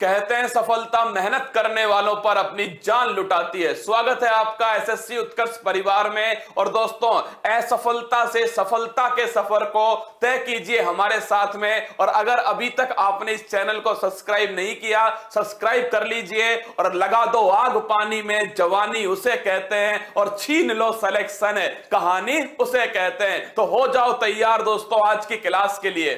कहते हैं सफलता मेहनत करने वालों पर अपनी जान लुटाती है। स्वागत है आपका एसएससी उत्कर्ष परिवार में। और दोस्तों, असफलता से सफलता के सफर को तय कीजिए हमारे साथ में। और अगर अभी तक आपने इस चैनल को सब्सक्राइब नहीं किया, सब्सक्राइब कर लीजिए और लगा दो आग पानी में। जवानी उसे कहते हैं और छीन लो सिलेक्शन, कहानी उसे कहते हैं। तो हो जाओ तैयार दोस्तों आज की क्लास के लिए।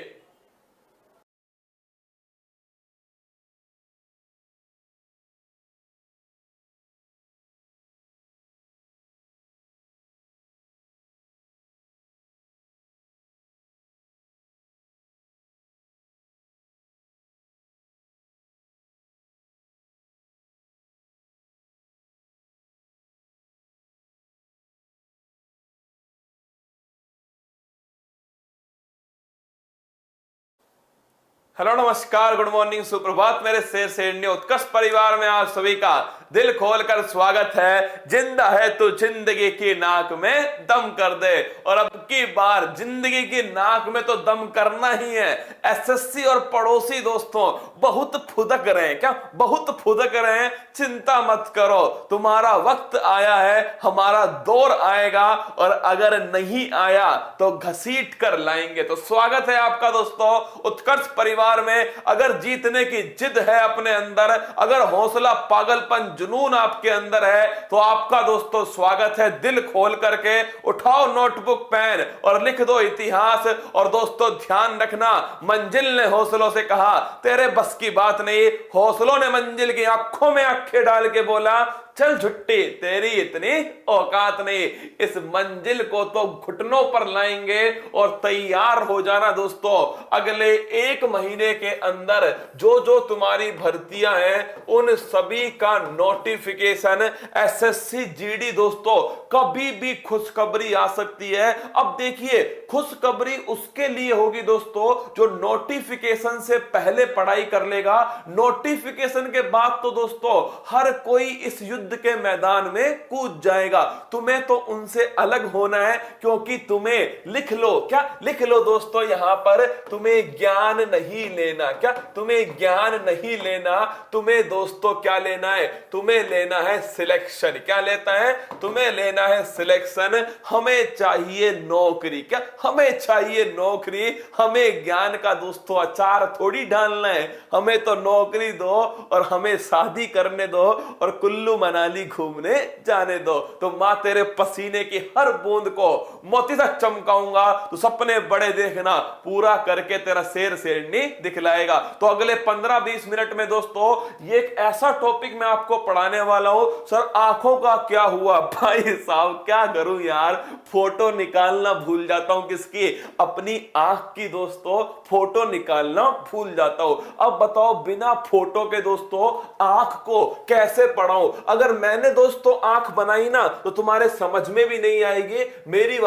हेलो, नमस्कार, गुड मॉर्निंग, सुप्रभात मेरे शेर शेरनी उत्कर्ष परिवार में आप सभी का दिल खोलकर स्वागत है। जिंदा है तो जिंदगी की नाक में दम कर दे। और अब की बार जिंदगी की नाक में तो दम करना ही है। एसएससी और पड़ोसी दोस्तों बहुत फुदक रहे हैं, क्या बहुत फुदक रहे हैं। चिंता मत करो, तुम्हारा वक्त आया है, हमारा दौर आएगा। और अगर नहीं आया तो घसीट कर लाएंगे। तो स्वागत है आपका दोस्तों उत्कर्ष परिवार में। अगर जीतने की जिद है अपने अंदर, अगर हौसला, पागलपन, जुनून आपके अंदर है, तो आपका दोस्तों स्वागत है। दिल खोल करके उठाओ नोटबुक पेन और लिख दो इतिहास। और दोस्तों ध्यान रखना, मंजिल ने हौसलों से कहा तेरे बस की बात नहीं। हौसलों ने मंजिल की आंखों में आंखें डाल के बोला चल झुट्टी, तेरी इतनी औकात नहीं। इस मंजिल को तो घुटनों पर लाएंगे। और तैयार हो जाना दोस्तों, अगले एक महीने के अंदर जो जो तुम्हारी भर्तियां हैं उन सभी का नोटिफिकेशन एसएससी जीडी। दोस्तों कभी भी खुशखबरी आ सकती है। अब देखिए, खुशखबरी उसके लिए होगी दोस्तों जो नोटिफिकेशन से पहले पढ़ाई कर लेगा। नोटिफिकेशन के बाद तो दोस्तों हर कोई इस युद्ध के मैदान में कूद जाएगा। तुम्हें तो उनसे अलग होना है, क्योंकि तुम्हें लिख लो, क्या लिख लो दोस्तों यहां पर, तुम्हें ज्ञान नहीं लेना। क्या तुम्हें ज्ञान नहीं लेना, तुम्हें दोस्तों क्या लेना है, तुम्हें लेना है सिलेक्शन। क्या लेता है, तुम्हें लेना है सिलेक्शन। हमें चाहिए नौकरी, क्या हमें चाहिए नौकरी। हमें ज्ञान का दोस्तों अचार थोड़ी डालना है, हमें तो नौकरी दो और हमें शादी करने दो और कुल्लू मनाली घूमने जाने दो। तो मां तेरे पसीने की हर बूंद को मोती से चमकाऊंगा। तो सपने बड़े देखना, पूरा करके तेरा शेर शेरनी दिखलाएगा। तो अगले 15-20 मिनट में दोस्तों ये एक ऐसा टॉपिक मैं आपको पढ़ाने वाला हूं। सर आंखों का क्या हुआ? भाई साहब क्या करूं यार, फोटो निकालना भूल जाता हूं। किसकी? अपनी आंख की दोस्तों फोटो निकालना भूल जाता हूं। अब बताओ बिना फोटो के दोस्तों आंख को कैसे पढ़ाऊं? अगर मैंने दोस्तों आंख बनाई ना तो तुम्हारे समझ में भी नहीं आएगी। मेरी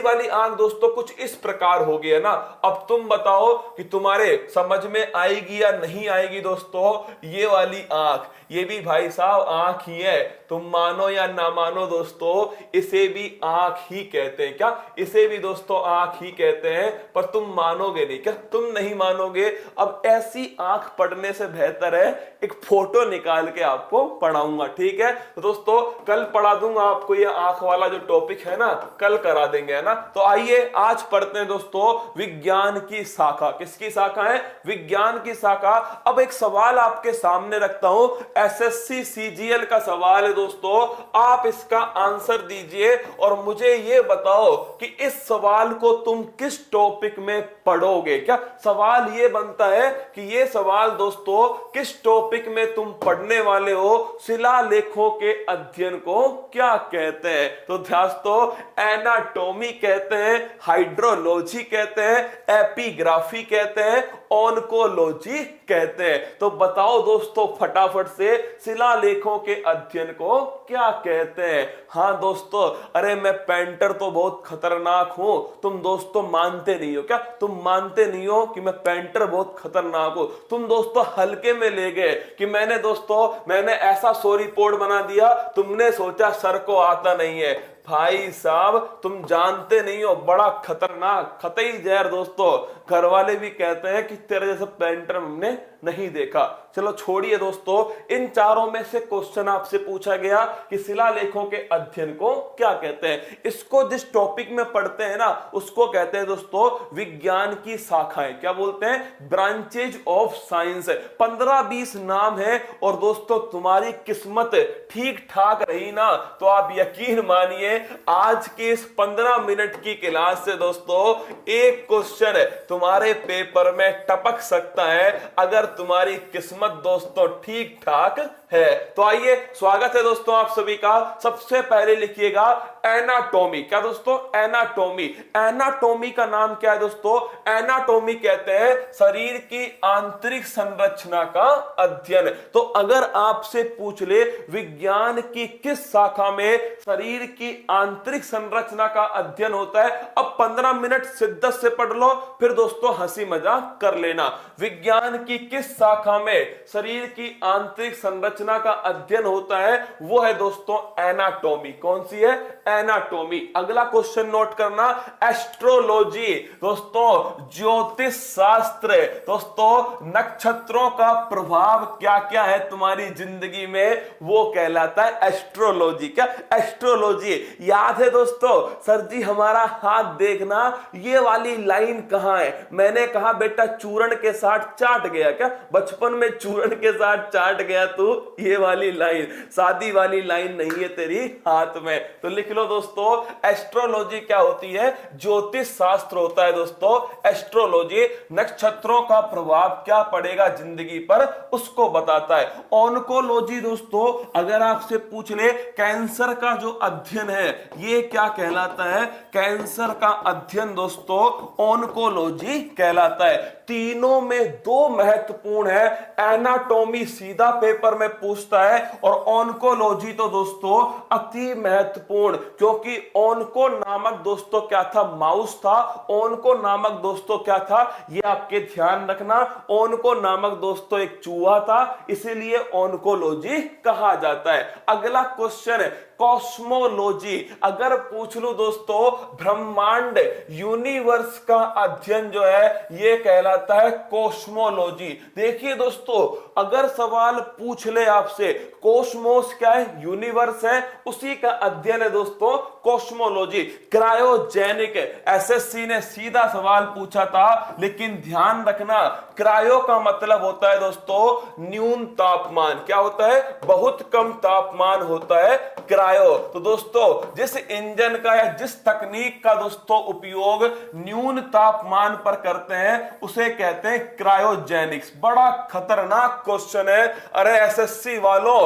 वाली आंख दोस्तों कुछ इस प्रकार होगी, है ना। अब तुम बताओ कि तुम्हारे समझ में आएगी या नहीं आएगी दोस्तों। ये वाली आंख, ये भी भाई साहब आंख ही है। तुम मानो या ना मानो दोस्तों, इसे भी आंख ही कहते हैं। क्या इसे भी दोस्तों आंख ही कहते हैं? पर तुम मानोगे नहीं, क्या तुम नहीं मानोगे। अब ऐसी आंख पढ़ने से बेहतर है एक फोटो निकाल के आपको पढ़ाऊंगा, ठीक है। तो दोस्तों कल पढ़ा दूंगा आपको ये आंख वाला जो टॉपिक है ना, कल करा देंगे, है ना। तो आइए आज पढ़ते हैं दोस्तों विज्ञान की शाखा। किसकी शाखा है? विज्ञान की शाखा। अब एक सवाल आपके सामने रखता हूं, एसएससी सीजीएल का सवाल है दोस्तों। आप इसका आंसर दीजिए और मुझे ये बताओ कि इस सवाल को तुम किस टॉपिक में पढ़ोगे। क्या सवाल ये बनता है कि ये सवाल दोस्तों किस टॉपिक में तुम पढ़ने वाले हो। शिलालेखों के अध्ययन को क्या कहते हैं? तो दोस्तों एनाटॉमी कहते हैं, हाइड्रोलॉजी कहते हैं, एपिग्राफी कहते हैं, ऑन्कोलॉजी कहते हैं। तो बताओ दोस्तों फटाफट से शिलालेखों के अध्ययन को क्या कहते हैं? हाँ दोस्तों, अरे मैं पेंटर तो बहुत खतरनाक हूं। तुम दोस्तों मानते नहीं हो, क्या तुम मानते नहीं हो कि मैं पेंटर बहुत खतरनाक हूं? तुम दोस्तों हल्के में ले गए कि मैंने ऐसा सो रिपोर्ट बना दिया, तुमने सोचा सर को आता नहीं है। भाई साहब तुम जानते नहीं हो, बड़ा खतरनाक, कतई जहर दोस्तों। घर वाले भी कहते हैं कि तेरे जैसे पेंटर हमने नहीं देखा। चलो छोड़िए दोस्तों, इन चारों में से क्वेश्चन आपसे पूछा गया कि शिलालेखों के अध्ययन को क्या कहते हैं। इसको जिस टॉपिक में पढ़ते हैं ना, उसको कहते हैं दोस्तों विज्ञान की शाखाएं। क्या बोलते हैं? Branches of science. 15-20 नाम है, और दोस्तों तुम्हारी किस्मत ठीक ठाक रही ना तो आप यकीन मानिए आज के इस 15 मिनट की क्लास से दोस्तों एक क्वेश्चन तुम्हारे पेपर में टपक सकता है, अगर तुम्हारी किस्मत दोस्तों ठीक ठाक है। तो आइए, स्वागत है दोस्तों आप सभी का। सबसे पहले लिखिएगा एनाटॉमी। क्या दोस्तों? एनाटॉमी। एनाटॉमी का नाम क्या है दोस्तों? एनाटॉमी कहते हैं शरीर की आंतरिक संरचना का अध्ययन। तो अगर आपसे पूछ ले विज्ञान की किस शाखा में शरीर की आंतरिक संरचना का अध्ययन होता है, अब 15 मिनट शिद्दत से पढ़ लो, फिर दोस्तों हंसी मजाक कर लेना। विज्ञान की किस शाखा में शरीर की आंतरिक संरचना का अध्ययन होता है, वो है दोस्तों एनाटॉमी। कौन सी है? एनाटॉमी। अगला क्वेश्चन नोट करना, एस्ट्रोलॉजी। दोस्तों ज्योतिष शास्त्र। दोस्तों नक्षत्रों का प्रभाव क्या क्या है तुम्हारी जिंदगी में, वो कहलाता है एस्ट्रोलॉजी। क्या? एस्ट्रोलॉजी। याद है दोस्तों? सर जी हमारा हाथ देखना, ये वाली लाइन कहां है? मैंने कहा बेटा चूरण के साथ चाट गया। क्या बचपन में चूरण के साथ चाट गया तू? ये वाली लाइन, शादी वाली लाइन नहीं है तेरी हाथ में। तो लिख लो दोस्तों, एस्ट्रोलॉजी क्या होती है? ज्योतिष शास्त्र होता है दोस्तों एस्ट्रोलॉजी। नक्षत्रों का प्रभाव क्या पड़ेगा जिंदगी पर, उसको बताता है। ऑन्कोलॉजी दोस्तों अगर आपसे पूछ ले कैंसर का जो अध्ययन है ये क्या कहलाता है? कैंसर का अध्ययन दोस्तों ऑन्कोलॉजी कहलाता है। तीनों में दो महत्वपूर्ण है। एनाटॉमी सीधा पेपर में पूछता है, और ऑन्कोलॉजी तो दोस्तों अति महत्वपूर्ण, क्योंकि ऑन्को नामक दोस्तों क्या था? माउस था। ऑन्को नामक दोस्तों क्या था? ये आपके ध्यान रखना, ऑन्को नामक दोस्तों एक चूहा था, इसीलिए ऑन्कोलॉजी कहा जाता है। अगला क्वेश्चन है कॉस्मोलॉजी। अगर पूछ लूं दोस्तों ब्रह्मांड यूनिवर्स का अध्ययन जो है ये कहलाता है कॉस्मोलॉजी। देखिए दोस्तों अगर सवाल पूछ ले आपसे कॉस्मोस क्या है? यूनिवर्स है, उसी का अध्ययन है दोस्तों कॉस्मोलॉजी। क्रायोजेनिक, एसएससी ने सीधा सवाल पूछा था, लेकिन ध्यान रखना क्रायो का मतलब होता है दोस्तों न्यून तापमान। क्या होता है? बहुत कम तापमान होता है क्रायो। तो दोस्तों जिस इंजन का या जिस तकनीक का दोस्तों उपयोग न्यून तापमान पर करते हैं उसे कहते हैं क्रायोजेनिक्स। बड़ा खतरनाक क्वेश्चन है। अरे एसएससी वालों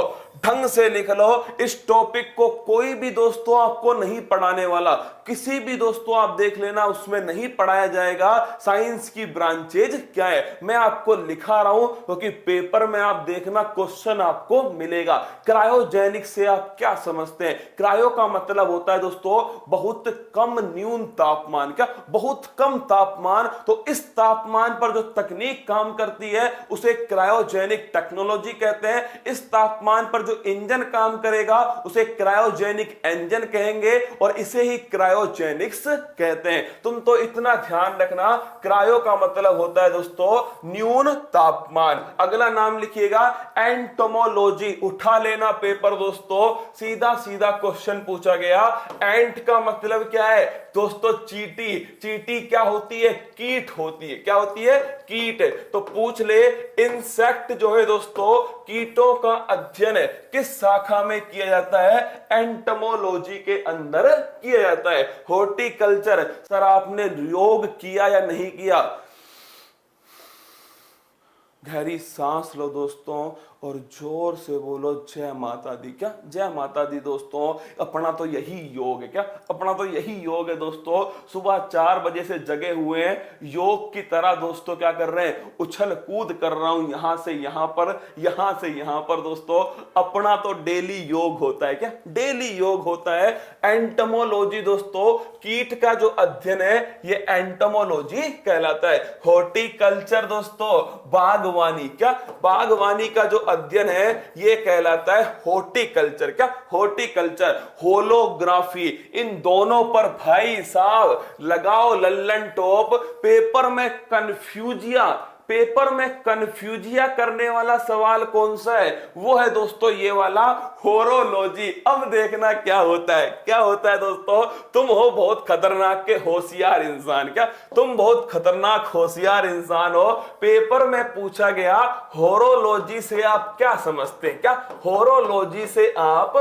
ढंग से लिख लो, इस टॉपिक को कोई भी दोस्तों आपको नहीं पढ़ाने वाला। किसी भी दोस्तों आप देख लेना उसमें नहीं पढ़ाया जाएगा साइंस की ब्रांचेज क्या है। मैं आपको लिखा रहा हूं क्योंकि पेपर में आप देखना क्वेश्चन आपको मिलेगा। क्रायोजेनिक से आप क्या समझते हैं? क्रायो का मतलब होता है दोस्तों बहुत कम न्यून तापमान। क्या? बहुत कम तापमान। तो इस तापमान पर जो तकनीक काम करती है उसे क्रायोजेनिक टेक्नोलॉजी कहते हैं। इस तापमान पर जो इंजन काम करेगा उसे क्रायोजेनिक इंजन कहेंगे, और इसे ही क्रायोजेनिक्स कहते हैं। तुम तो इतना ध्यान रखना, क्रायो का मतलब होता है दोस्तों न्यून तापमान। अगला नाम लिखिएगा एंटोमोलॉजी। उठा लेना पेपर दोस्तों, सीधा सीधा क्वेश्चन पूछा गया। एंट का मतलब क्या है दोस्तों? चींटी। चींटी क्या होती है? कीट होती है। क्या होती है? कीट। तो पूछ ले इंसेक्ट जो है दोस्तों कीटों का अध्ययन किस शाखा में किया जाता है? एंटोमोलॉजी के अंदर किया जाता है। हॉर्टिकल्चर। सर आपने योग किया या नहीं किया? गहरी सांस लो दोस्तों और जोर से बोलो जय माता दी। क्या? जय माता दी दोस्तों। अपना तो यही योग है। क्या? अपना तो यही योग है दोस्तों। सुबह 4 बजे से जगे हुए हैं, योग की तरह दोस्तों क्या कर रहे हैं? उछल कूद कर रहा हूं, यहां से यहां पर, यहां से यहां पर। दोस्तों अपना तो डेली योग होता है। क्या? डेली योग होता है। एंटोमोलॉजी दोस्तों कीट का जो अध्ययन है ये एंटोमोलॉजी कहलाता है। हॉर्टिकल्चर दोस्तों बागवानी। क्या? बागवानी का जो अध्ययन है ये कहलाता है हॉर्टिकल्चर। क्या? हॉर्टिकल्चर। होलोग्राफी। इन दोनों पर भाई साहब लगाओ लल्लन टॉप। पेपर में कंफ्यूजिया पेपर में कंफ्यूजिया करने वाला सवाल कौन सा है? वो है दोस्तों ये वाला होरोलॉजी। अब देखना क्या होता है, क्या होता है दोस्तों, तुम हो बहुत खतरनाक के होशियार इंसान, क्या तुम बहुत खतरनाक होशियार इंसान हो। पेपर में पूछा गया होरोलॉजी से आप क्या समझते हैं, क्या होरोलॉजी से आप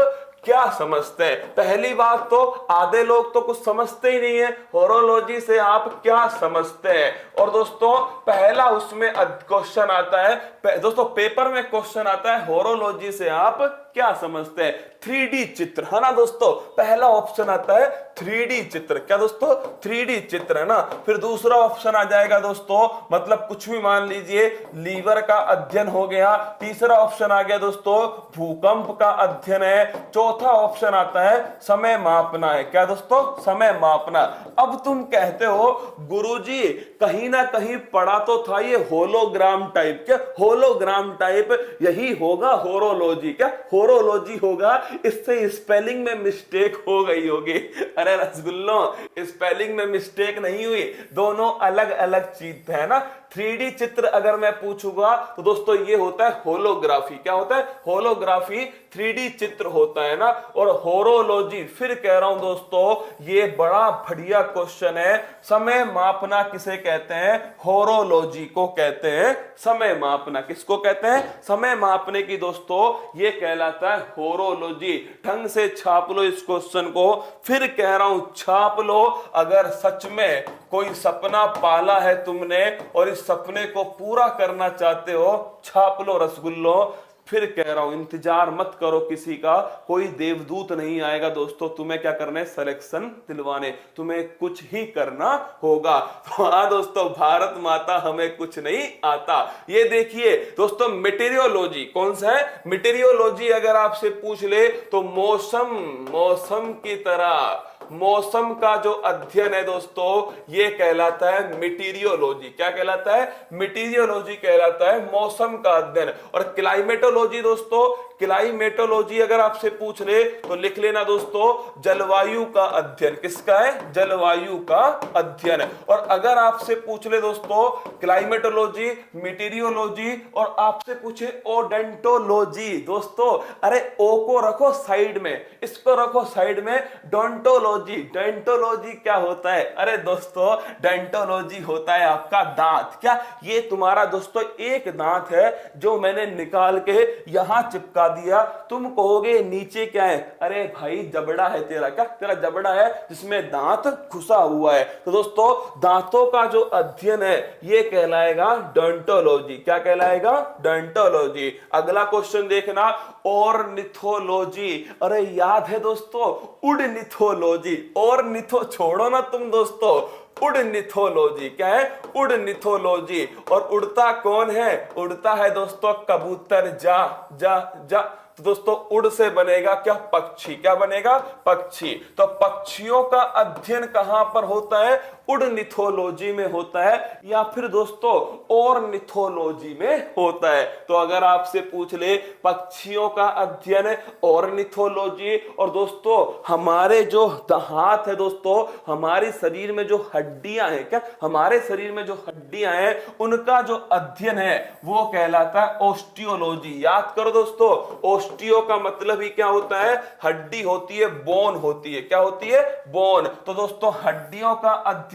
क्या समझते हैं? पहली बात तो आधे लोग तो कुछ समझते ही नहीं है, होरोलॉजी से आप क्या समझते हैं। और दोस्तों पहला उसमें क्वेश्चन आता है, दोस्तों पेपर में क्वेश्चन आता है होरोलॉजी से आप क्या समझते हैं? 3D चित्र, है ना दोस्तों। पहला ऑप्शन आता है 3D चित्र, क्या दोस्तों 3D चित्र, है ना। फिर दूसरा ऑप्शन आ जाएगा दोस्तों, मतलब कुछ भी मान लीजिए, लीवर का अध्ययन हो गया। तीसरा ऑप्शन आ गया दोस्तों भूकंप का अध्ययन है। चौथा ऑप्शन आता है समय मापना है, क्या दोस्तों समय मापना। अब तुम कहते हो गुरुजी कहीं ना कहीं पढ़ा तो था ये होलोग्राम टाइप, क्या होलोग्राम टाइप यही होगा होरोलॉजी, क्या होरोलॉजी होगा, इससे स्पेलिंग में मिस्टेक हो गई होगी। अरे रसगुल्लो स्पेलिंग में मिस्टेक नहीं हुई, दोनों अलग अलग चीज है ना। 3D चित्र अगर मैं पूछूंगा तो दोस्तों ये होता है होलोग्राफी, क्या होता है होलोग्राफी, 3D चित्र होता है ना। और होरोलॉजी फिर कह रहा हूं दोस्तों ये बड़ा बढ़िया क्वेश्चन है। समय मापना किसे कहते हैं? होरोलॉजी को कहते हैं समय मापना। किसको कहते हैं? समय मापने की दोस्तों ये कहलाता है होरोलॉजी। ढंग से छाप लो इस क्वेश्चन को, फिर कह रहा हूं छाप लो। अगर सच में कोई सपना पाला है तुमने और इस सपने को पूरा करना चाहते हो, छाप लो रसगुल्लो। फिर कह रहा हूं इंतजार मत करो किसी का, कोई देवदूत नहीं आएगा दोस्तों तुम्हें क्या करने, सिलेक्शन दिलवाने। तुम्हें कुछ ही करना होगा। तो हाँ दोस्तों, भारत माता हमें कुछ नहीं आता। ये देखिए दोस्तों मेटेरियोलॉजी कौन सा है? मेटेरियोलॉजी अगर आपसे पूछ ले तो मौसम की तरह मौसम का जो अध्ययन है दोस्तों ये कहलाता है मेटीरियोलॉजी। क्या कहलाता है? मेटीरियोलॉजी कहलाता है मौसम का अध्ययन। और क्लाइमेटोलॉजी दोस्तों, क्लाइमेटोलॉजी अगर आपसे पूछ ले तो लिख लेना दोस्तों जलवायु का अध्ययन। किसका है? जलवायु का अध्ययन। और अगर आपसे पूछ ले दोस्तों क्लाइमेटोलॉजी, मेटीरियोलॉजी और आपसे पूछे ओडेंटोलॉजी, दोस्तों अरे ओ को रखो साइड में, इसको रखो साइड में, डोंटोलॉजी। डेंटोलॉजी क्या होता है? अरे दोस्तों डेंटोलॉजी होता है आपका दांत। क्या ये तुम्हारा दोस्तों एक दांत है जो मैंने निकाल के यहां चिपका दिया, तुम कहोगे नीचे क्या है? अरे भाई जबड़ा है तेरा, क्या तेरा जबड़ा है जिसमें दांत घुसा हुआ है। तो दोस्तों दांतों का जो अध्ययन है ये कहलाएगा डेंटोलॉजी। क्या कहलाएगा? डेंटोलॉजी। अगला क्वेश्चन देखना ऑर्निथोलॉजी। अरे याद है दोस्तों उड़निथोलॉजी। और निथो छोड़ो ना तुम दोस्तों, उड़निथोलॉजी। क्या है? उड़निथोलॉजी। और उड़ता कौन है? उड़ता है दोस्तों कबूतर। जा जा जा। तो दोस्तों उड़ से बनेगा क्या? पक्षी। क्या बनेगा? पक्षी। तो पक्षियों का अध्ययन कहां पर होता है? उड़निथोलॉजी में होता है, या फिर दोस्तों ऑर्निथोलॉजी में होता है। तो अगर आपसे पूछ ले पक्षियों का अध्ययन ऑर्निथोलॉजी, और दोस्तों हमारे जो हाथ है दोस्तों, हमारे शरीर में जो हड्डियां हैं, क्या हमारे शरीर में जो हड्डियां हैं उनका जो अध्ययन है वो कहलाता है ऑस्टियोलॉजी। याद करो दोस्तों, ऑस्टियो का मतलब ही क्या होता है? हड्डी होती है, बोन होती है। क्या होती है? बोन। तो दोस्तों हड्डियों का अध्ययन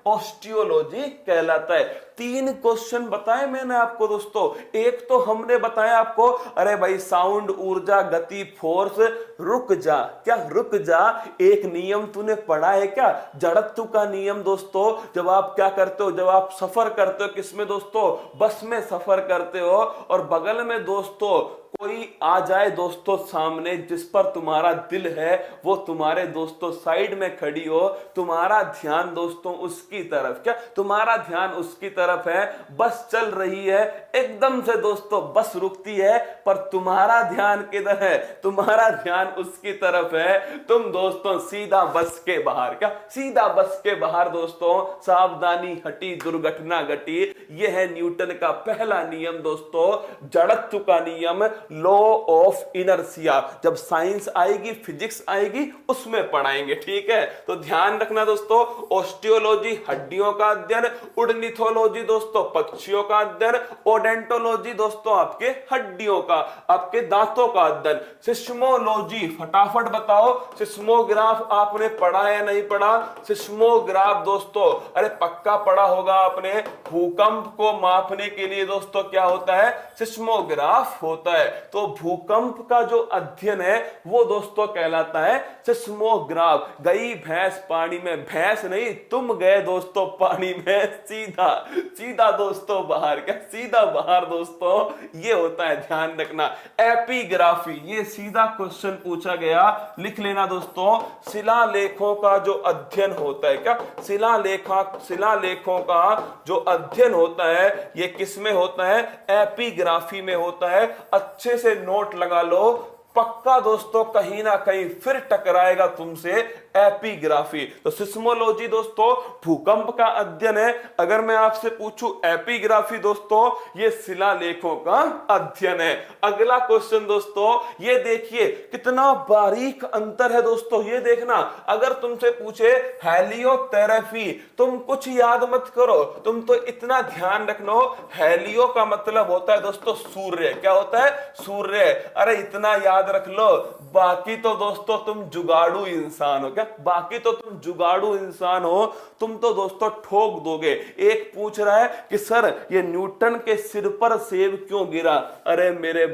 ऑस्टियोलॉजी कहलाता है। 3 क्वेश्चन बताए मैंने आपको दोस्तों। एक तो हमने बताया आपको, अरे भाई साउंड, ऊर्जा, गति, फोर्स, रुक जा। क्या रुक जा? एक नियम तूने पढ़ा है क्या? जड़त्व का नियम दोस्तों। जब आप क्या करते हो, जब आप सफर करते हो, किसमें दोस्तों? बस में सफर करते हो, और बगल में दोस्तों कोई आ जाए दोस्तों सामने जिस पर तुम्हारा दिल है, वो तुम्हारे दोस्तों साइड में खड़ी हो, तुम्हारा ध्यान दोस्तों उसकी तरफ, क्या तुम्हारा ध्यान उसकी तरफ है, बस चल रही है, एकदम से दोस्तों बस रुकती है, पर तुम्हारा ध्यान किधर है? तुम्हारा ध्यान उसकी तरफ है। तुम दोस्तों सीधा बस के बाहर, क्या सीधा बस के बाहर दोस्तों, सावधानी हटी दुर्घटना घटी। यह है न्यूटन का पहला नियम दोस्तों, जड़त्व का नियम। Law of inertia. जब साइंस आएगी, फिजिक्स आएगी, उसमें पढ़ाएंगे, ठीक है। तो ध्यान रखना दोस्तों, ऑस्टियोलॉजी हड्डियों का अध्ययन, उडनिथोलॉजी दोस्तों पक्षियों का अध्ययन, ओडेंटोलॉजी दोस्तों आपके हड्डियों का, आपके दांतों का अध्ययन, सिस्मोलॉजी फटाफट बताओ, सिस्मोग्राफ आपने पढ़ा या नहीं पढ़ा? सिस्मोग्राफ दोस्तों अरे पक्का पढ़ा होगा आपने। भूकंप को मापने के लिए दोस्तों क्या होता है? सिस्मोग्राफ होता है। तो भूकंप का जो अध्ययन है वो दोस्तों कहलाता है सिस्मोग्राफ। गई भैंस पानी में, भैंस नहीं तुम गए दोस्तों पानी में, सीधा सीधा दोस्तों बाहर, क्या सीधा बाहर दोस्तों, ये होता है, ध्यान रखना। एपिग्राफी, ये सीधा क्वेश्चन पूछा गया, लिख लेना दोस्तों। शिलालेखों का जो अध्ययन होता है, क्या शिलालेखों का जो अध्ययन होता है ये किस में होता है? एपिग्राफी में होता है। अच्छे से नोट लगा लो, पक्का दोस्तों कहीं ना कहीं फिर टकराएगा तुमसे एपिग्राफी। तो सिस्मोलॉजी दोस्तों भूकंप का अध्ययन है। अगर मैं आपसे पूछूं एपिग्राफी दोस्तों ये शिलालेखों का अध्ययन है। अगला क्वेश्चन दोस्तों ये देखिए कितना बारीक अंतर है दोस्तों, ये देखना। अगर तुमसे पूछे हेलियोथेरेपी, तुम कुछ याद मत करो, तुम तो इतना ध्यान रखना, हेलियो का मतलब होता है दोस्तों सूर्य। क्या होता है? सूर्य। अरे इतना याद रख लो, बाकी तो दोस्तों तुम जुगाड़ू इंसान हो। क्या बाकी तो तुम जुगाड़ू इंसान हो, तुम तो दोस्तों ठोक दोगे। एक पूछ रहा है कि सर ये न्यूटन के सिर पर सेब क्यों गिरा? अरे मेरे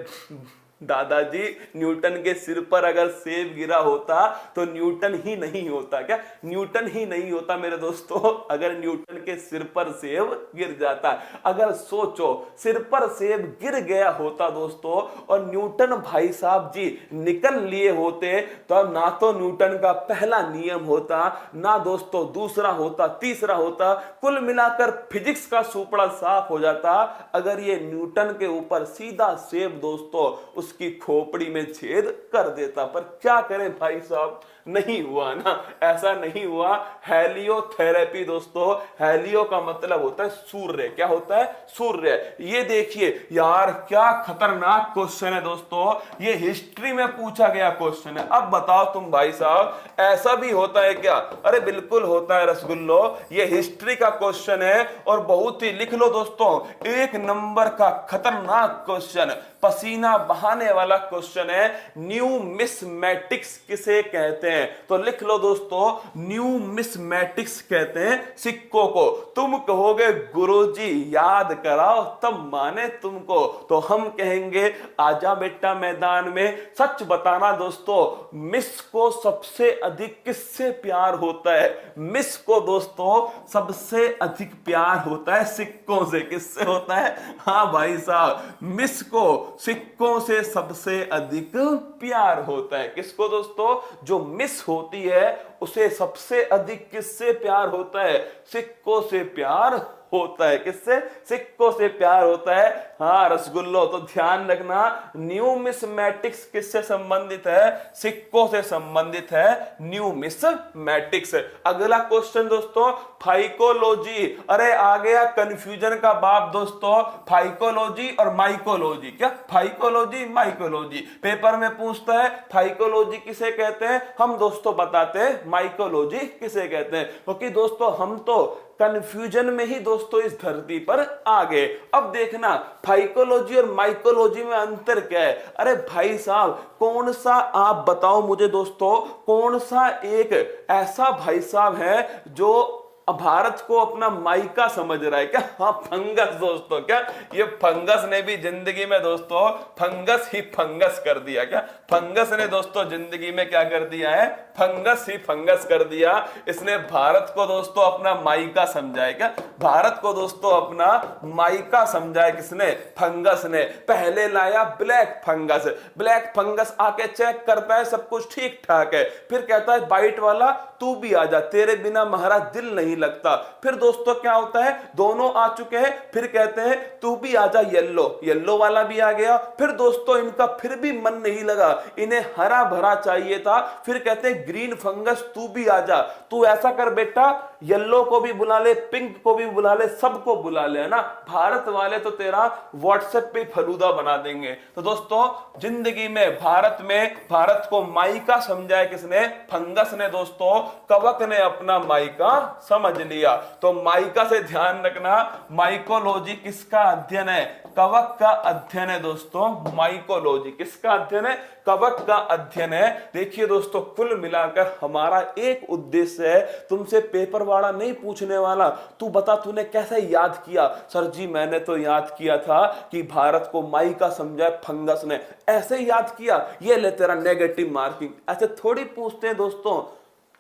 दादाजी, न्यूटन के सिर पर अगर सेब गिरा होता तो न्यूटन ही नहीं होता। क्या न्यूटन ही नहीं होता मेरे दोस्तों अगर न्यूटन के सिर पर सेब गिर जाता। अगर सोचो सिर पर सेब गिर गया होता दोस्तों और न्यूटन भाई साहब जी निकल लिए होते तो ना तो न्यूटन का पहला नियम होता, ना दोस्तों दूसरा होता, तीसरा होता, कुल मिलाकर फिजिक्स का सुपड़ा साफ हो जाता अगर ये न्यूटन के ऊपर सीधा सेब दोस्तों उसकी खोपड़ी में छेद कर देता। पर क्या करें भाई साहब, नहीं हुआ ना, ऐसा नहीं हुआ। हेलियोथेरेपी दोस्तों, हेलियो का मतलब होता है सूर्य। क्या होता है? सूर्य। ये देखिए यार क्या खतरनाक क्वेश्चन है दोस्तों, ये हिस्ट्री में पूछा गया क्वेश्चन है। अब बताओ तुम भाई साहब ऐसा भी होता है क्या? अरे बिल्कुल होता है रसगुल्लो, ये हिस्ट्री का क्वेश्चन है और बहुत ही, लिख लो दोस्तों, 1 नंबर का खतरनाक क्वेश्चन, पसीना बहाने वाला क्वेश्चन है। न्यूमिस्मैटिक्स किसे कहते हैं? तो लिख लो दोस्तों, न्यूमिस्मैटिक्स कहते हैं सिक्कों को। तुम कहोगे गुरुजी याद कराओ तब माने तुमको, तो हम कहेंगे आजा बेटा मैदान में। सच बताना दोस्तों, मिस को सबसे अधिक किससे प्यार होता है? मिस को दोस्तों सबसे अधिक प्यार होता है सिक्कों से। किससे होता है? हाँ भाई साहब, मिस को सिक्कों से सबसे अधिक प्यार होता है। किसको दोस्तों? जो मिस होती है उसे सबसे अधिक किससे प्यार होता है? सिक्कों से प्यार होता है। किससे? सिक्कों से प्यार होता है। हाँ रसगुल्लो, तो ध्यान रखना न्यूमिस्मैटिक्स किससे संबंधित है? सिक्कों से संबंधित है न्यूमिस्मैटिक्स। अगला क्वेश्चन दोस्तों फाइकोलॉजी। अरे आ गया कंफ्यूजन का बाप दोस्तों, फाइकोलॉजी और माइकोलॉजी। क्या फाइकोलॉजी माइकोलॉजी? पेपर में पूछता है फाइकोलॉजी किसे कहते हैं, हम दोस्तों बताते हैं माइकोलॉजी किसे कहते हैं, क्योंकि दोस्तों हम तो कंफ्यूजन में ही दोस्तों इस धरती पर आ गए। अब देखना फाइकोलॉजी और माइकोलॉजी में अंतर क्या है। अरे भाई साहब कौन सा, आप बताओ मुझे दोस्तों, कौन सा एक ऐसा भाई साहब है जो भारत को अपना मायका समझ रहा है? क्या? हाँ फंगस दोस्तों। क्या ये फंगस ने भी जिंदगी में दोस्तों फंगस ही फंगस कर दिया। क्या फंगस ने दोस्तों जिंदगी में क्या कर दिया है? फंगस ही फंगस कर दिया। इसने भारत को दोस्तों अपना मायका समझा है। क्या भारत को दोस्तों अपना मायका समझा है? किसने? फंगस ने। पहले लाया ब्लैक फंगस, ब्लैक फंगस आके चेक करता है सब कुछ ठीक ठाक है, फिर कहता है व्हाइट वाला तू भी आजा, तेरे बिना महाराज दिल नहीं लगता। फिर दोस्तों क्या होता है, दोनों आ चुके हैं, फिर कहते हैं तू भी आजा येलो, येलो वाला भी आ गया। फिर दोस्तों इनका फिर भी मन नहीं लगा, इन्हें हरा भरा चाहिए था, फिर कहते हैं ग्रीन फंगस तू भी आजा। तू ऐसा कर बेटा, येलो को भी बुला ले, पिंक को भी बुला ले, सबको बुला ले, है ना। भारत वाले तो तेरा व्हाट्सएप पे फलूदा बना देंगे। तो दोस्तों जिंदगी में भारत को माइका समझा है किसने, फंगस ने दोस्तों। कवक ने अपना माइका समझ लिया। तो माइका से ध्यान रखना, माइकोलॉजी किसका अध्ययन है, कवक का अध्ययन है दोस्तों। माइकोलॉजी किसका अध्ययन है, कवक का अध्ययन है। देखिए दोस्तों कुल मिलाकर हमारा एक उद्देश्य है, तुमसे पेपर वाला नहीं पूछने वाला तू बता तूने कैसे याद किया। सर जी मैंने तो याद किया था कि भारत को माइका समझा फंगस ने, ऐसे याद किया, ये ले तेरा नेगेटिव मार्किंग। ऐसे थोड़ी पूछते हैं दोस्तों।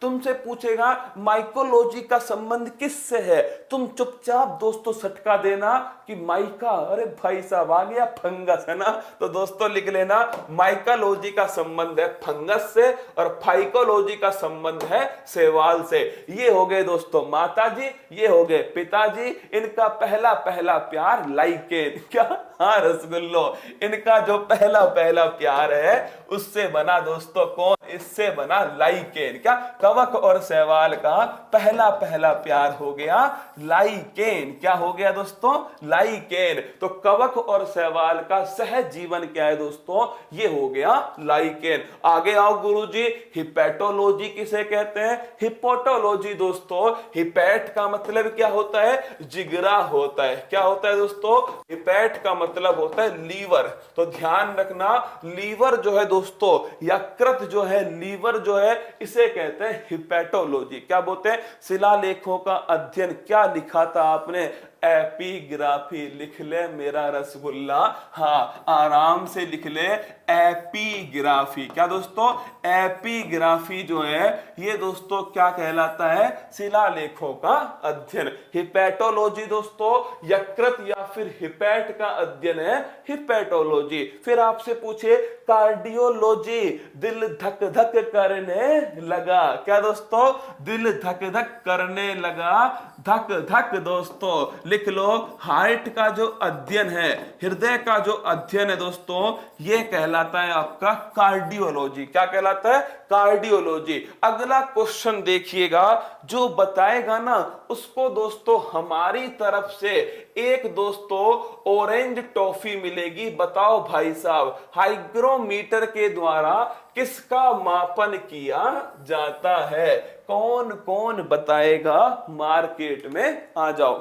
तुमसे पूछेगा माइकोलॉजी का संबंध किससे है, तुम चुपचाप दोस्तों सटका देना कि माइका, अरे भाई साहब आ गया फंगस, है ना। तो दोस्तों लिख लेना माइकोलॉजी का संबंध है फंगस से और फाइकोलॉजी का संबंध है शैवाल से। ये हो गए दोस्तों माताजी, ये हो गए पिताजी, इनका पहला पहला प्यार लाइकेन, क्या, हाँ रसगुल्लो। इनका जो पहला पहला प्यार है उससे बना दोस्तों कौन, इससे बना लाइकेन। क्या, कवक और शैवाल का पहला पहला प्यार हो गया लाइकेन। क्या हो गया दोस्तों, लाइकेन। तो कवक और शैवाल का सहज जीवन क्या है दोस्तों, ये हो गया लाइकेन। आगे आओ गुरुजी, हिपैटोलॉजी किसे कहते हैं, हिपोटोलॉजी दोस्तों। हिपैट का मतलब क्या होता है, जिगरा होता है। क्या होता है दोस्तों, हिपैट का मतलब होता है लीवर। तो ध्यान रखना, लीवर जो है दोस्तों, यकृत जो है, लीवर जो है, इसे कहते हैं हिपैटोलॉजी। क्या बोलते हैं, शिलालेखों का अध्ययन। क्या लिखा था आपने, एपीग्राफी। लिख ले मेरा रसगुल्ला, हाँ आराम से लिख ले, एपीग्राफी। क्या दोस्तों, एपीग्राफी जो है ये दोस्तों क्या कहलाता है, शिलालेखों का अध्ययन। हिपैटोलॉजी दोस्तों यकृत या फिर हिपैट का अध्ययन है, हिपैटोलॉजी। फिर आपसे पूछे कार्डियोलॉजी, दिल धक धक करने लगा। क्या दोस्तों, दिल धक धक करने लगा, धक धक दोस्तों लिख लो। हार्ट का जो अध्ययन है, हृदय का जो अध्ययन है दोस्तों, ये कहलाता है आपका कार्डियोलॉजी। क्या कहलाता है, कार्डियोलॉजी। अगला क्वेश्चन देखिएगा, जो बताएगा ना उसको दोस्तों हमारी तरफ से एक दोस्तों ऑरेंज टॉफी मिलेगी। बताओ भाई साहब, हाइग्रोमीटर के द्वारा किसका मापन किया जाता है, कौन कौन बताएगा, मार्केट में आ जाओ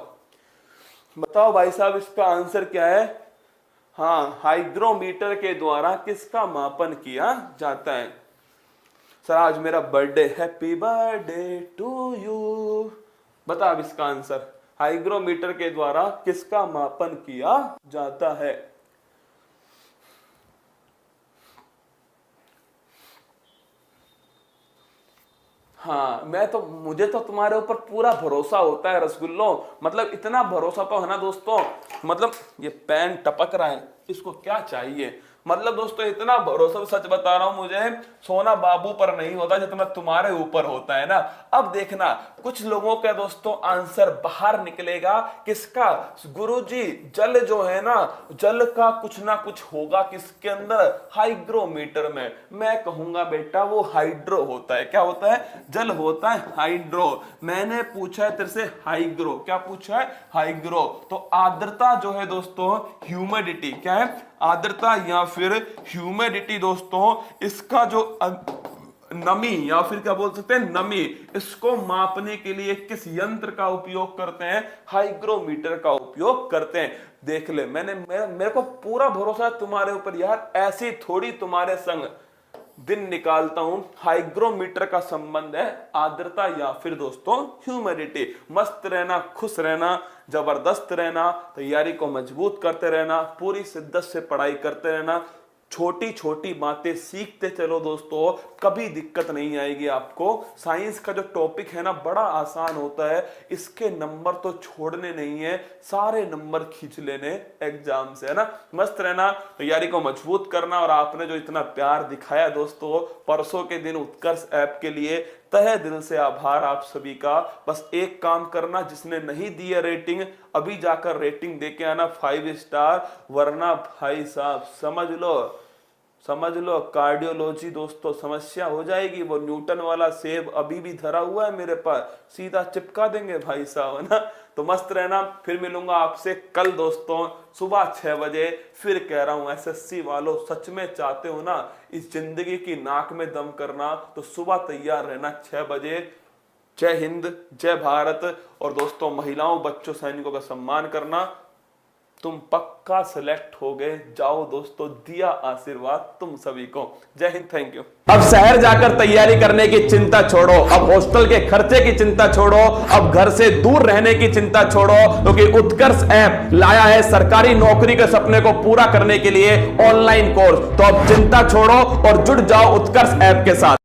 बताओ भाई साहब इसका आंसर क्या है। हाँ, हाइग्रोमीटर के द्वारा किसका मापन किया जाता है। सर आज मेरा birthday, happy birthday to you. बता अब इसका आंसर, हाइग्रोमीटर के द्वारा किसका मापन किया जाता है। हाँ मुझे तो तुम्हारे ऊपर पूरा भरोसा होता है रसगुल्लो, मतलब इतना भरोसा तो है ना दोस्तों। मतलब ये पेन टपक रहा है, इसको क्या चाहिए, मतलब दोस्तों इतना भरोसा, सच बता रहा हूं मुझे सोना बाबू पर नहीं होता जितना तुम्हारे ऊपर होता है ना। अब देखना कुछ लोगों का दोस्तों आंसर बाहर निकलेगा, किसका, गुरुजी जल जो है ना, जल का कुछ ना कुछ होगा किसके अंदर, हाइग्रोमीटर में। मैं कहूंगा बेटा वो हाइड्रो होता है। क्या होता है, जल होता है हाइड्रो। मैंने पूछा है तेरे से हाइग्रो, क्या पूछा है, हाइग्रो। तो आर्द्रता जो है दोस्तों, ह्यूमिडिटी, क्या है, आर्द्रता या फिर ह्यूमिडिटी दोस्तों, इसका जो नमी या फिर क्या बोल सकते हैं, नमी, इसको मापने के लिए किस यंत्र का उपयोग करते हैं, हाइग्रोमीटर का उपयोग करते हैं। देख ले, मेरे को पूरा भरोसा है तुम्हारे ऊपर यार, ऐसी थोड़ी तुम्हारे संग दिन निकालता हूं। हाइग्रोमीटर का संबंध है आर्द्रता या फिर दोस्तों ह्यूमिडिटी। मस्त रहना, खुश रहना, जबरदस्त रहना, तैयारी को मजबूत करते रहना, पूरी शिद्दत से पढ़ाई करते रहना, छोटी छोटी बातें सीखते चलो दोस्तों, कभी दिक्कत नहीं आएगी आपको। साइंस का जो टॉपिक है ना बड़ा आसान होता है, इसके नंबर तो छोड़ने नहीं है, सारे नंबर खींच लेने एग्जाम से, है ना। मस्त रहना, तैयारी को मजबूत करना। और आपने जो इतना प्यार दिखाया दोस्तों परसों के दिन उत्कर्ष ऐप के लिए, तहे दिल से आभार आप सभी का। बस एक काम करना, जिसने नहीं दी है रेटिंग, अभी जाकर रेटिंग देके आना 5 स्टार, वरना भाई साहब समझ लो कार्डियोलॉजी दोस्तों समस्या हो जाएगी। वो न्यूटन वाला सेब अभी भी धरा हुआ है मेरे पास, सीधा चिपका देंगे भाई साहब, है ना। तो मस्त रहना, फिर मिलूंगा आपसे कल दोस्तों सुबह 6 बजे। फिर कह रहा हूं एसएससी वालों, सच में चाहते हो ना इस जिंदगी की नाक में दम करना, तो सुबह तैयार रहना 6 बजे। जय हिंद, जय भारत। और दोस्तों महिलाओं, बच्चों, सैनिकों का सम्मान करना। तुम पक्का सिलेक्ट हो गए, जाओ दोस्तों, दिया आशीर्वाद तुम सभी को। जय हिंद, थैंक यू। अब शहर जाकर तैयारी करने की चिंता छोड़ो, अब हॉस्टल के खर्चे की चिंता छोड़ो, अब घर से दूर रहने की चिंता छोड़ो, क्योंकि उत्कर्ष ऐप लाया है सरकारी नौकरी के सपने को पूरा करने के लिए ऑनलाइन कोर्स। तो अब चिंता छोड़ो और जुड़ जाओ उत्कर्ष ऐप के साथ।